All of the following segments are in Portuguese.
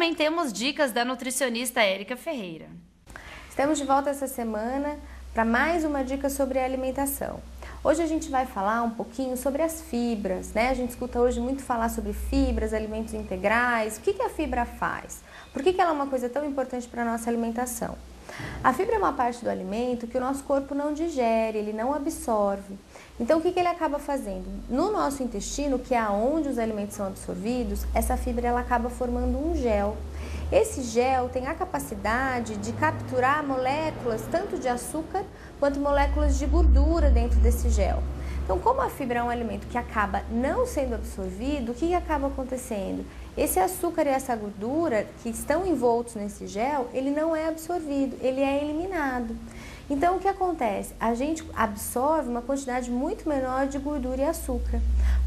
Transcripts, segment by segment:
também temos dicas da nutricionista Érica Ferreira. Estamos de volta essa semana para mais uma dica sobre alimentação. Hoje a gente vai falar um pouquinho sobre as fibras, né? A gente escuta hoje muito falar sobre fibras, alimentos integrais. O que a fibra faz? Por que ela é uma coisa tão importante para a nossa alimentação? A fibra é uma parte do alimento que o nosso corpo não digere, ele não absorve. Então, o que ele acaba fazendo? No nosso intestino, que é onde os alimentos são absorvidos, essa fibra ela acaba formando um gel. Esse gel tem a capacidade de capturar moléculas tanto de açúcar quanto moléculas de gordura dentro desse gel. Então, como a fibra é um alimento que acaba não sendo absorvido, o que acaba acontecendo? Esse açúcar e essa gordura que estão envoltos nesse gel, ele não é absorvido, ele é eliminado. Então, o que acontece? A gente absorve uma quantidade muito menor de gordura e açúcar.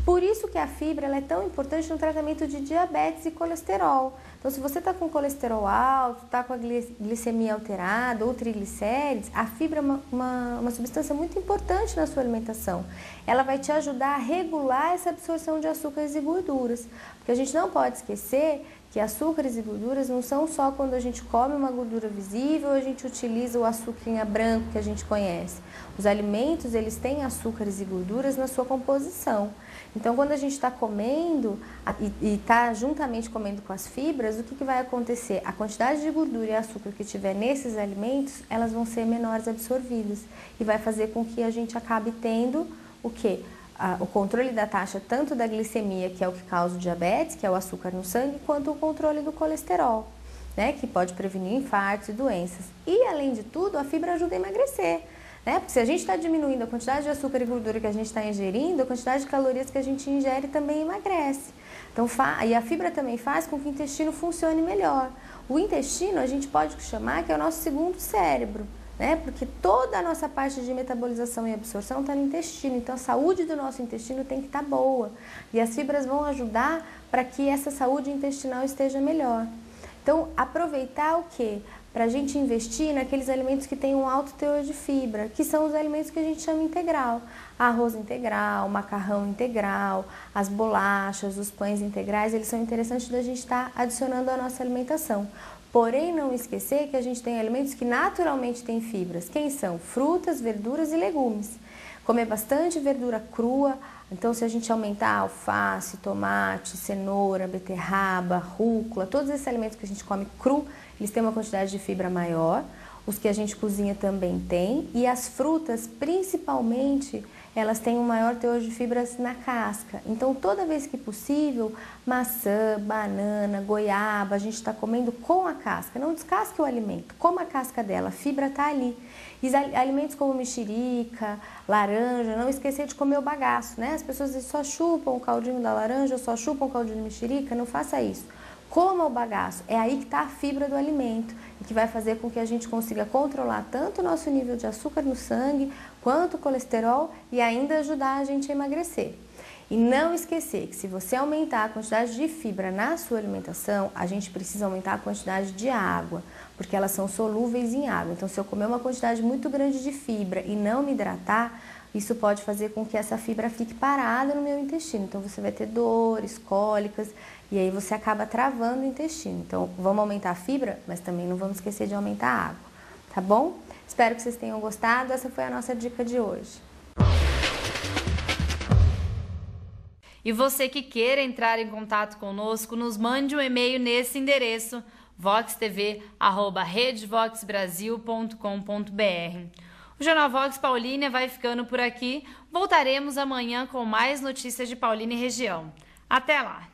Por isso que a fibra ela é tão importante no tratamento de diabetes e colesterol. Então, se você está com colesterol alto, está com a glicemia alterada ou triglicérides, a fibra é uma substância muito importante na sua alimentação. Ela vai te ajudar a regular essa absorção de açúcares e gorduras. Porque a gente não pode esquecer que açúcares e gorduras não são só quando a gente come uma gordura visível, a gente utiliza o açúcar branco que a gente conhece. Os alimentos, eles têm açúcares e gorduras na sua composição. Então, quando a gente está comendo e está juntamente comendo com as fibras, o que vai acontecer? A quantidade de gordura e açúcar que tiver nesses alimentos, elas vão ser menores absorvidas e vai fazer com que a gente acabe tendo o quê? O controle da taxa tanto da glicemia, que é o que causa o diabetes, que é o açúcar no sangue, quanto o controle do colesterol, né, que pode prevenir infartos e doenças. E, além de tudo, a fibra ajuda a emagrecer, né, porque se a gente está diminuindo a quantidade de açúcar e gordura que a gente está ingerindo, a quantidade de calorias que a gente ingere também emagrece. Então, e a fibra também faz com que o intestino funcione melhor. O intestino a gente pode chamar que é o nosso segundo cérebro, né? Porque toda a nossa parte de metabolização e absorção está no intestino, então a saúde do nosso intestino tem que estar boa. E as fibras vão ajudar para que essa saúde intestinal esteja melhor. Então, aproveitar o quê? Para a gente investir naqueles alimentos que têm um alto teor de fibra, que são os alimentos que a gente chama integral. Arroz integral, macarrão integral, as bolachas, os pães integrais, eles são interessantes da gente estar adicionando à nossa alimentação. Porém, não esquecer que a gente tem alimentos que naturalmente têm fibras. Quem são? Frutas, verduras e legumes. Comer bastante verdura crua, então se a gente aumentar alface, tomate, cenoura, beterraba, rúcula, todos esses alimentos que a gente come cru, eles têm uma quantidade de fibra maior. Os que a gente cozinha também tem. E as frutas, principalmente, elas têm um maior teor de fibras na casca. Então, toda vez que possível, maçã, banana, goiaba, a gente está comendo com a casca. Não descasque o alimento, coma a casca dela, a fibra está ali. E alimentos como mexerica, laranja, não esquecer de comer o bagaço, né? As pessoas só chupam o caldinho da laranja, só chupam o caldinho de mexerica, não faça isso. Coma o bagaço, é aí que está a fibra do alimento e que vai fazer com que a gente consiga controlar tanto o nosso nível de açúcar no sangue, quanto o colesterol e ainda ajudar a gente a emagrecer. E não esquecer que se você aumentar a quantidade de fibra na sua alimentação, a gente precisa aumentar a quantidade de água, porque elas são solúveis em água. Então, se eu comer uma quantidade muito grande de fibra e não me hidratar, isso pode fazer com que essa fibra fique parada no meu intestino. Então, você vai ter dores, cólicas e aí você acaba travando o intestino. Então, vamos aumentar a fibra, mas também não vamos esquecer de aumentar a água, tá bom? Espero que vocês tenham gostado. Essa foi a nossa dica de hoje. E você que queira entrar em contato conosco, nos mande um e-mail nesse endereço, voxtv@redevoxbrasil.com.br. O Jornal Vox Paulínia vai ficando por aqui. Voltaremos amanhã com mais notícias de Paulínia e região. Até lá!